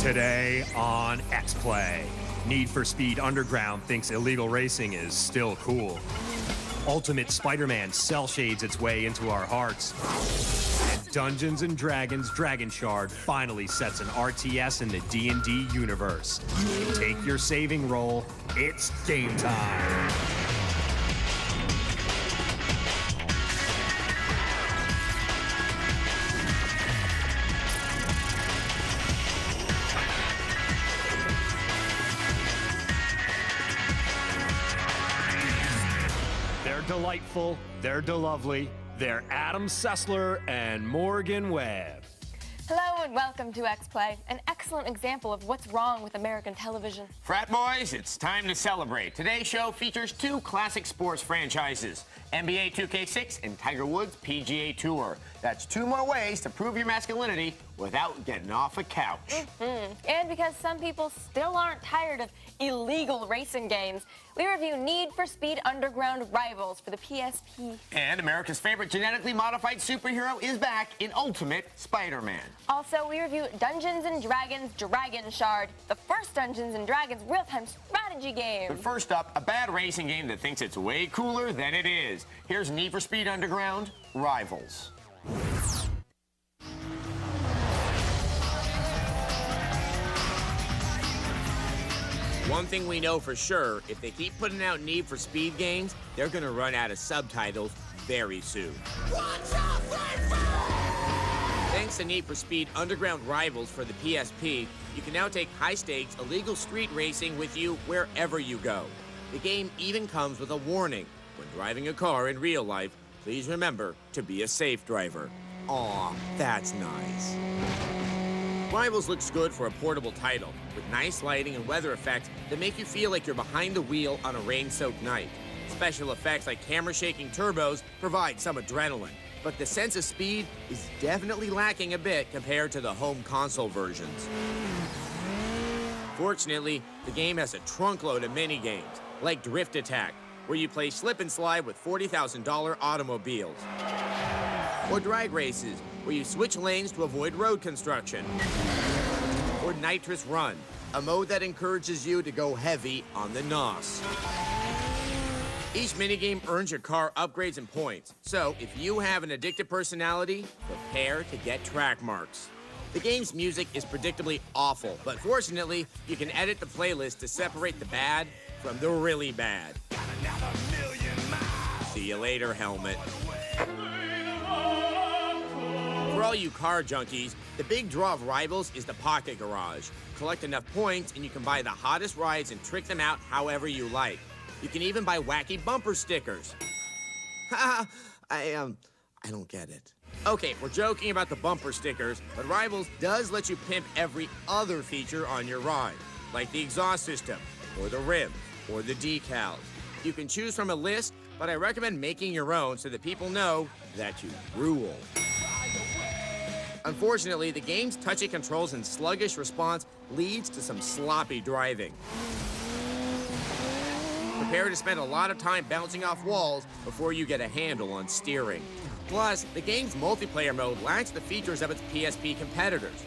Today on X-Play, Need for Speed Underground thinks illegal racing is still cool. Ultimate Spider-Man cell shades its way into our hearts. And Dungeons & Dragons Dragon Shard finally sets an RTS in the D&D universe. Take your saving roll, it's game time. They're delightful, they're delovely, they're Adam Sessler and Morgan Webb. Hello and welcome to X-Play, an excellent example of what's wrong with American television. Frat boys, it's time to celebrate. Today's show features two classic sports franchises, NBA 2K6 and Tiger Woods' PGA Tour. That's two more ways to prove your masculinity without getting off a couch. And because some people still aren't tired of illegal racing games, we review Need for Speed Underground Rivals for the PSP. And America's favorite genetically modified superhero is back in Ultimate Spider-Man. Also, we review Dungeons & Dragons Dragon Shard, the first Dungeons & Dragons real-time strategy game. But first up, a bad racing game that thinks it's way cooler than it is. Here's Need for Speed Underground Rivals. One thing we know for sure, if they keep putting out Need for Speed games, they're gonna run out of subtitles very soon. Thanks to Need for Speed Underground Rivals for the PSP, you can now take high-stakes, illegal street racing with you wherever you go. The game even comes with a warning. When driving a car in real life, please remember to be a safe driver. Aw, that's nice. Rivals looks good for a portable title, with nice lighting and weather effects that make you feel like you're behind the wheel on a rain-soaked night. Special effects like camera-shaking turbos provide some adrenaline, but the sense of speed is definitely lacking a bit compared to the home console versions. Fortunately, the game has a trunkload of mini-games, like Drift Attack, where you play slip and slide with $40,000 automobiles. Or drag races, where you switch lanes to avoid road construction. Or Nitrous Run, a mode that encourages you to go heavy on the NOS. Each minigame earns your car upgrades and points, so if you have an addictive personality, prepare to get track marks. The game's music is predictably awful, but fortunately, you can edit the playlist to separate the bad from the really bad. See you later, Helmet. For all you car junkies, the big draw of Rivals is the Pocket Garage. Collect enough points and you can buy the hottest rides and trick them out however you like. You can even buy wacky bumper stickers. Haha, I don't get it. Okay, we're joking about the bumper stickers, but Rivals does let you pimp every other feature on your ride, like the exhaust system, or the rims, or the decals. You can choose from a list, but I recommend making your own so that people know that you rule. Unfortunately, the game's touchy controls and sluggish response leads to some sloppy driving. Prepare to spend a lot of time bouncing off walls before you get a handle on steering. Plus, the game's multiplayer mode lacks the features of its PSP competitors.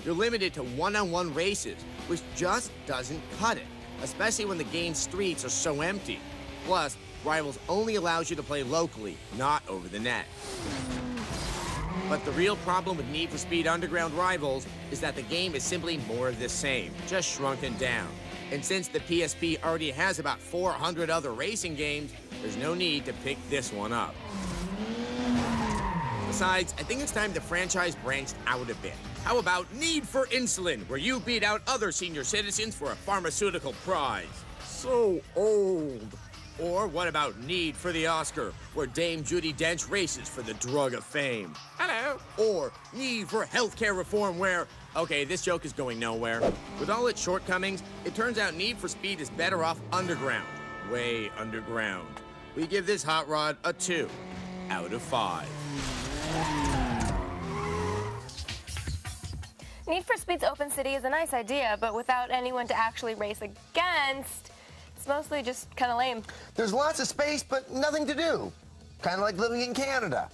You're limited to one-on-one races, which just doesn't cut it, especially when the game's streets are so empty. Plus, Rivals only allows you to play locally, not over the net. But the real problem with Need for Speed Underground Rivals is that the game is simply more of the same, just shrunken down. And since the PSP already has about 400 other racing games, there's no need to pick this one up. Besides, I think it's time the franchise branched out a bit. How about Need for Insulin, where you beat out other senior citizens for a pharmaceutical prize? So old. Or what about Need for the Oscar, where Dame Judi Dench races for the drug of fame? Hello. Or Need for Healthcare Reform, where, okay, this joke is going nowhere. With all its shortcomings, it turns out Need for Speed is better off underground. Way underground. We give this hot rod a 2 out of 5. Need for Speed's Open City is a nice idea, but without anyone to actually race against, it's mostly just kind of lame. There's lots of space, but nothing to do. Kind of like living in Canada.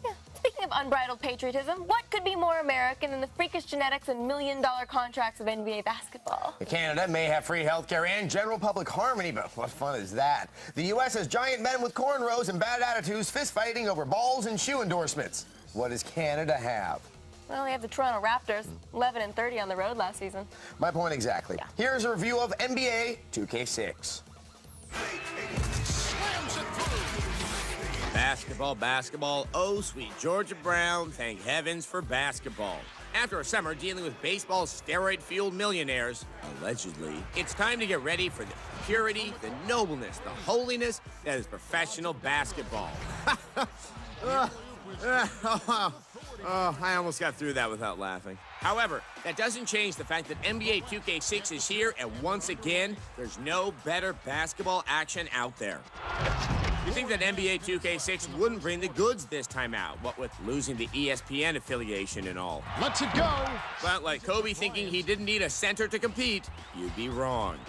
Yeah. Speaking Speaking of unbridled patriotism, what could be more American than the freakish genetics and million-dollar contracts of NBA basketball? Canada may have free healthcare and general public harmony, but what fun is that? The U.S. has giant men with cornrows and bad attitudes fist-fighting over balls and shoe endorsements. What does Canada have? Well, we have the Toronto Raptors, 11-30 on the road last season. My point exactly. Yeah. Here's a review of NBA 2K6. Basketball, basketball, oh sweet Georgia Brown, thank heavens for basketball. After a summer dealing with baseball's steroid-fueled millionaires, allegedly, it's time to get ready for the purity, the nobleness, the holiness that is professional basketball. I almost got through that without laughing. However, that doesn't change the fact that NBA 2K6 is here, and once again, there's no better basketball action out there. You think that NBA 2K6 wouldn't bring the goods this time out, what with losing the ESPN affiliation and all. Let's it go! But like Kobe thinking he didn't need a center to compete, you'd be wrong.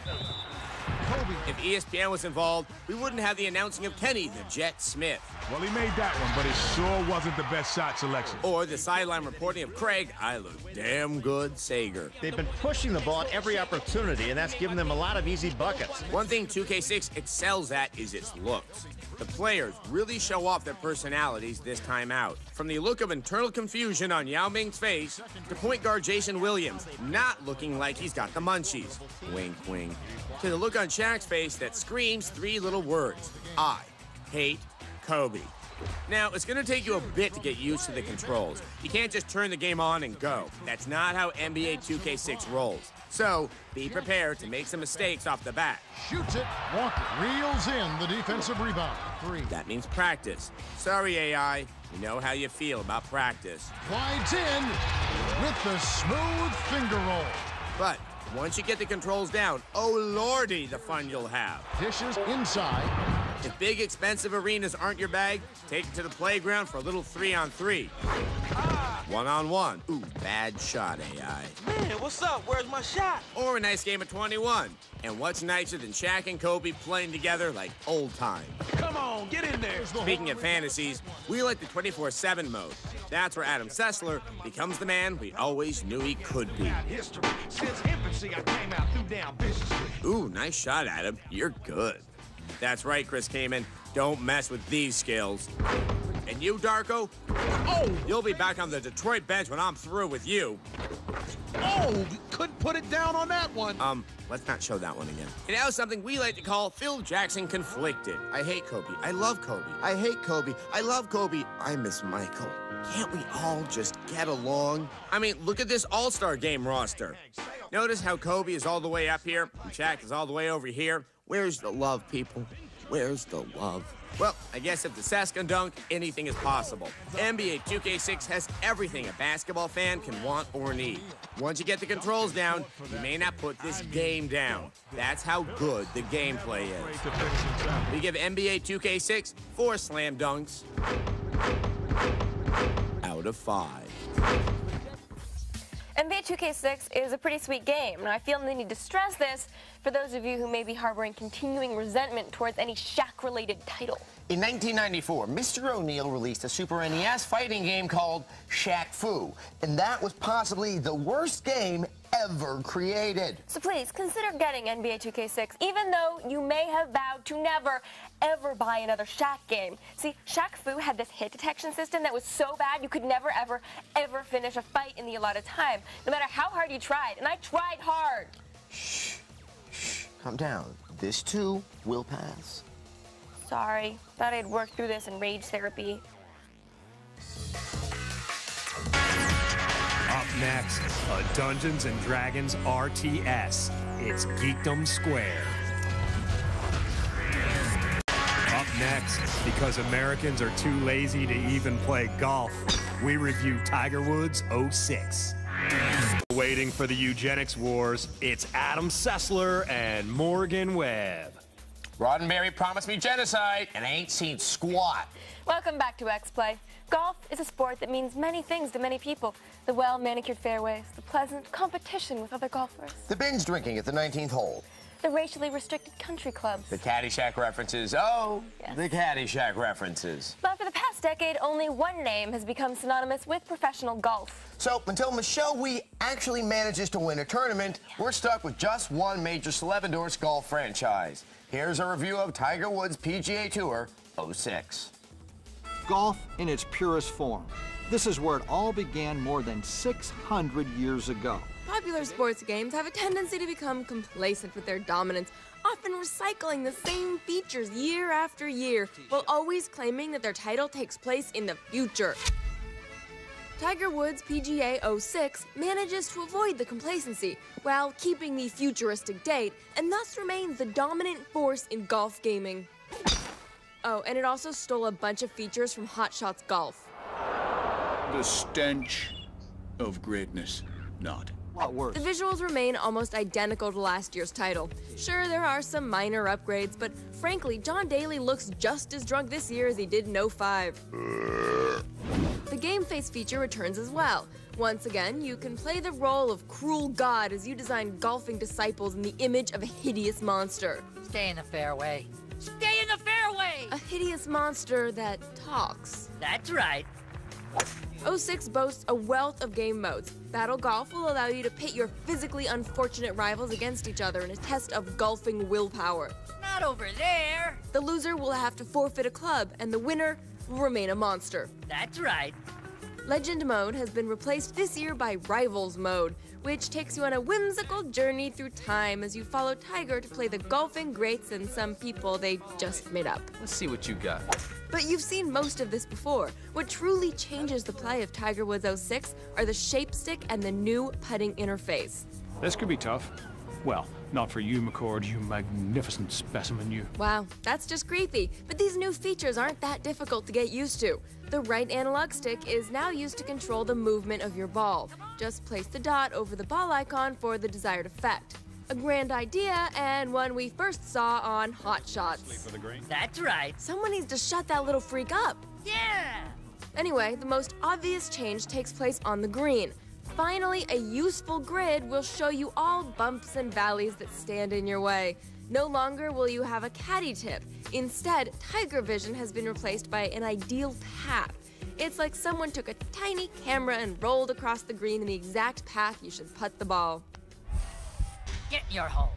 Kobe. If ESPN was involved, we wouldn't have the announcing of Kenny the Jet Smith. Well, he made that one, but it sure wasn't the best shot selection. Or the sideline reporting of Craig, I look damn good, Sager. They've been pushing the ball at every opportunity, and that's given them a lot of easy buckets. One thing 2K6 excels at is its looks. The players really show off their personalities this time out. From the look of internal confusion on Yao Ming's face to point guard Jason Williams not looking like he's got the munchies. Wink, wink. To the look on Shaq's face that screams three little words. I hate Kobe. Now, it's going to take you a bit to get used to the controls. You can't just turn the game on and go. That's not how NBA 2K6 rolls. So, be prepared to make some mistakes off the bat. Shoots it. Walker reels in the defensive rebound. 3. That means practice. Sorry, AI. We know how you feel about practice. Slides in with the smooth finger roll. But once you get the controls down, oh lordy, the fun you'll have. Dishes inside. If big, expensive arenas aren't your bag, take it to the playground for a little 3-on-3. One-on-one. Ooh, bad shot, AI. Man, what's up? Where's my shot? Or a nice game of 21. And what's nicer than Shaq and Kobe playing together like old time? Come on, get in there. Speaking of fantasies, we like the 24/7 mode. That's where Adam Sessler becomes the man we always knew he could be. History. Since infancy, I came out through down viciously. Ooh, nice shot, Adam. You're good. That's right, Chris Kaman. Don't mess with these skills. And you, Darko? Oh! You'll be back on the Detroit bench when I'm through with you. Oh, couldn't put it down on that one. Let's not show that one again. And now something we like to call Phil Jackson conflicted. I hate Kobe. I love Kobe. I hate Kobe. I love Kobe. I miss Michael. Can't we all just get along? I mean, look at this All-Star game roster. Notice how Kobe is all the way up here and Shaq is all the way over here. Where's the love, people? Where's the love? Well, I guess if the Sess can dunk, anything is possible. NBA 2K6 has everything a basketball fan can want or need. Once you get the controls down, you may not put this game down. That's how good the gameplay is. We give NBA 2K6 4 slam dunks out of 5. NBA 2K6 is a pretty sweet game, and I feel the need to stress this for those of you who may be harboring continuing resentment towards any Shaq-related title. In 1994, Mr. O'Neill released a Super NES fighting game called Shaq Fu, and that was possibly the worst game ever created. So please, consider getting NBA 2K6, even though you may have vowed to never, ever buy another Shaq game. See, Shaq Fu had this hit detection system that was so bad you could never, ever finish a fight in the allotted time, no matter how hard you tried, and I tried hard. Shh, calm down. This too will pass. Sorry, thought I'd worked through this in rage therapy. Up next, a Dungeons & Dragons RTS. It's Geekdom Square. Up next, because Americans are too lazy to even play golf, we review Tiger Woods 06. Waiting for the eugenics wars, it's Adam Sessler and Morgan Webb. Roddenberry promised me genocide, and I ain't seen squat. Welcome back to X-Play. Golf is a sport that means many things to many people. The well-manicured fairways, the pleasant competition with other golfers, The binge drinking at the 19th hole. the racially restricted country clubs. The Caddyshack references. Oh, Yes. the Caddyshack references. But for the past decade, only one name has become synonymous with professional golf. So, until Michelle Wee actually manages to win a tournament, we're stuck with just one major celeb-endorsed golf franchise. Here's a review of Tiger Woods' PGA Tour 06. Golf in its purest form. This is where it all began more than 600 years ago. Popular sports games have a tendency to become complacent with their dominance, often recycling the same features year after year, while always claiming that their title takes place in the future. Tiger Woods' PGA 06 manages to avoid the complacency while keeping the futuristic date, and thus remains the dominant force in golf gaming. Oh, and it also stole a bunch of features from Hot Shots Golf. The stench of greatness. Not. A lot worse. The visuals remain almost identical to last year's title. Sure, there are some minor upgrades, but frankly, John Daly looks just as drunk this year as he did in 05. The game face feature returns as well. Once again, you can play the role of cruel god as you design golfing disciples in the image of a hideous monster. Stay in the fairway. Stay in the fairway! A hideous monster that talks. That's right. 06 boasts a wealth of game modes. Battle Golf will allow you to pit your physically unfortunate rivals against each other in a test of golfing willpower. Not over there. The loser will have to forfeit a club, and the winner will remain a monster. That's right. Legend mode has been replaced this year by Rivals mode, which takes you on a whimsical journey through time as you follow Tiger to play the golfing greats and some people they just made up. Let's see what you got. But you've seen most of this before. What truly changes the play of Tiger Woods 06 are the shape stick and the new putting interface. This could be tough. Well, not for you, McCord, you magnificent specimen, you. Wow, that's just creepy. But these new features aren't that difficult to get used to. The right analog stick is now used to control the movement of your ball. Just place the dot over the ball icon for the desired effect. A grand idea, and one we first saw on Hot Shots. That's right. Someone needs to shut that little freak up. Yeah! Anyway, the most obvious change takes place on the green. Finally, a useful grid will show you all bumps and valleys that stand in your way. No longer will you have a caddy tip. Instead, Tiger Vision has been replaced by an ideal path. It's like someone took a tiny camera and rolled across the green in the exact path you should putt the ball. Get in your home.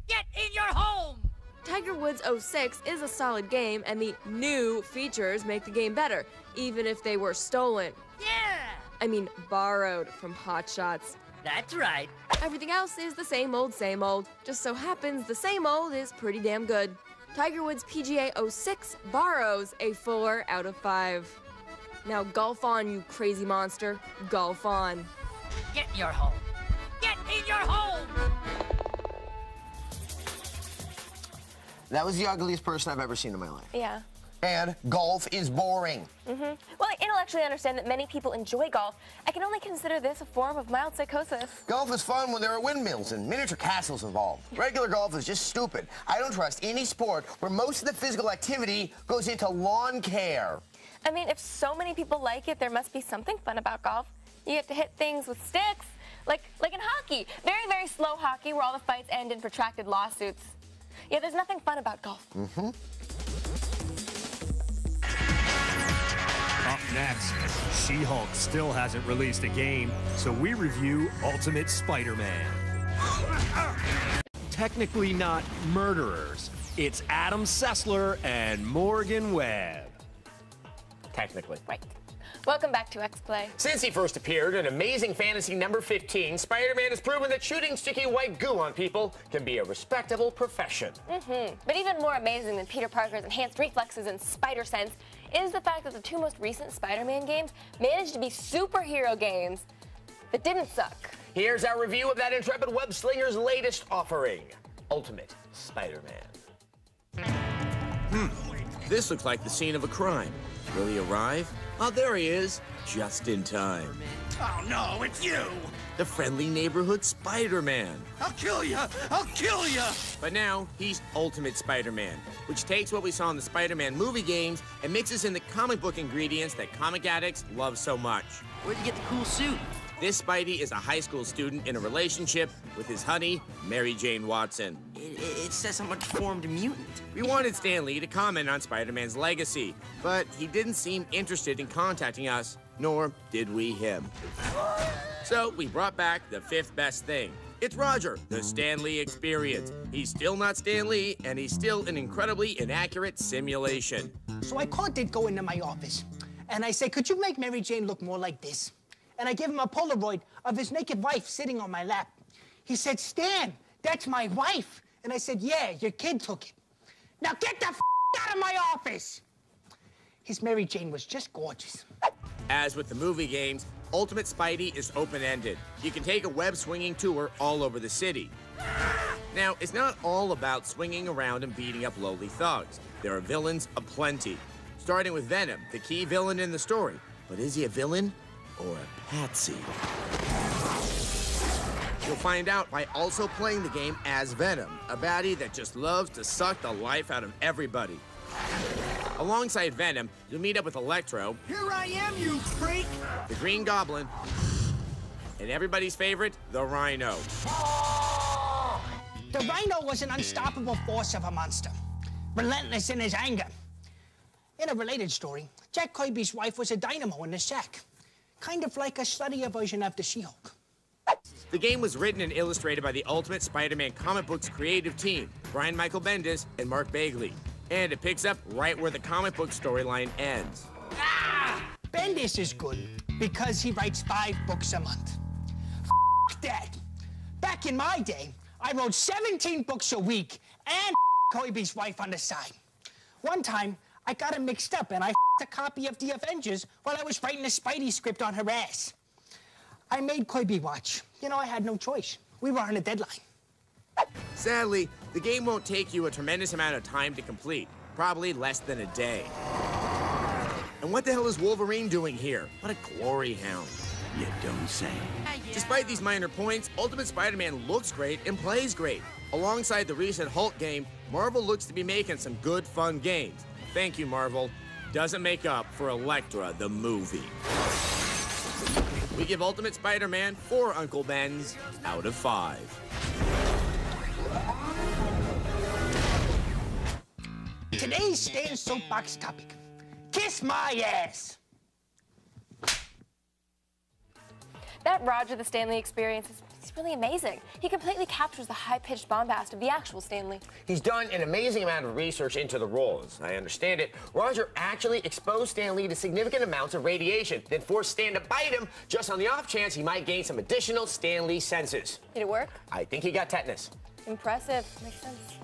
Get in your home! Tiger Woods 06 is a solid game, and the new features make the game better, even if they were stolen. Yeah! I mean, borrowed from Hot Shots. That's right. Everything else is the same old, same old. Just so happens the same old is pretty damn good. Tiger Woods PGA 06 borrows a 4 out of 5. Now golf on, you crazy monster. Golf on. Get in your home. Get in your home! That was the ugliest person I've ever seen in my life. Yeah. And golf is boring. Well, I intellectually understand that many people enjoy golf. I can only consider this a form of mild psychosis. Golf is fun when there are windmills and miniature castles involved. Regular golf is just stupid. I don't trust any sport where most of the physical activity goes into lawn care. I mean, if so many people like it, there must be something fun about golf. You get to hit things with sticks, like in hockey. Very, very slow hockey where all the fights end in protracted lawsuits. Yeah, there's nothing fun about golf. Up next, She-Hulk still hasn't released a game, so we review Ultimate Spider-Man. Technically not murderers. It's Adam Sessler and Morgan Webb. Technically. Right. Welcome back to X-Play. Since he first appeared in Amazing Fantasy number 15, Spider-Man has proven that shooting sticky white goo on people can be a respectable profession. But even more amazing than Peter Parker's enhanced reflexes and spider sense is the fact that the two most recent Spider-Man games managed to be superhero games that didn't suck. Here's our review of that intrepid web slinger's latest offering, Ultimate Spider-Man. This looks like the scene of a crime. Will he arrive? Oh, there he is, just in time. Oh, no, it's you! The friendly neighborhood Spider-Man. I'll kill you! I'll kill you! But now, he's Ultimate Spider-Man, which takes what we saw in the Spider-Man movie games and mixes in the comic book ingredients that comic addicts love so much. Where'd you get the cool suit? This Spidey is a high school student in a relationship with his honey, Mary Jane Watson. It says I'm a deformed mutant. We wanted Stan Lee to comment on Spider-Man's legacy, but he didn't seem interested in contacting us, nor did we him. So we brought back the fifth best thing. It's Roger, the Stan Lee experience. He's still not Stan Lee, and he's still an incredibly inaccurate simulation. So I called Ditko into my office, and I said, could you make Mary Jane look more like this? And I gave him a Polaroid of his naked wife sitting on my lap. He said, Stan, that's my wife. And I said, yeah, your kid took it. Now get the out of my office! His Mary Jane was just gorgeous. As with the movie games, Ultimate Spidey is open-ended. You can take a web-swinging tour all over the city. Now, it's not all about swinging around and beating up lowly thugs. There are villains aplenty, starting with Venom, the key villain in the story. But is he a villain or a patsy? You'll find out by also playing the game as Venom, a baddie that just loves to suck the life out of everybody. Alongside Venom, you'll meet up with Electro. Here I am, you freak! The Green Goblin, and everybody's favorite, the Rhino. The Rhino was an unstoppable force of a monster, relentless in his anger. In a related story, Jack Kirby's wife was a dynamo in the shack, kind of like a sluttier version of the She-Hulk. The game was written and illustrated by the Ultimate Spider-Man comic books creative team, Brian Michael Bendis and Mark Bagley. And it picks up right where the comic book storyline ends. Bendis is good because he writes 5 books a month. F that. Back in my day, I wrote 17 books a week and Kirby's wife on the side. One time, I got them mixed up and I a copy of The Avengers while I was writing a Spidey script on her ass. I made Kirby watch. You know, I had no choice. We were on a deadline. Sadly, the game won't take you a tremendous amount of time to complete, probably less than a day. And what the hell is Wolverine doing here? What a glory hound. You don't say. Despite these minor points, Ultimate Spider-Man looks great and plays great. Alongside the recent Hulk game, Marvel looks to be making some good, fun games. Thank you, Marvel. Doesn't make up for Elektra, the movie. We give Ultimate Spider-Man 4 Uncle Bens out of 5. Today's Stan's soapbox topic. Kiss my ass! That Roger the Stan Lee experience is really amazing. He completely captures the high-pitched bombast of the actual Stan Lee. He's done an amazing amount of research into the role. As I understand it, Roger actually exposed Stan Lee to significant amounts of radiation, then forced Stan to bite him just on the off chance he might gain some additional Stan Lee senses. Did it work? I think he got tetanus. Impressive. Makes sense.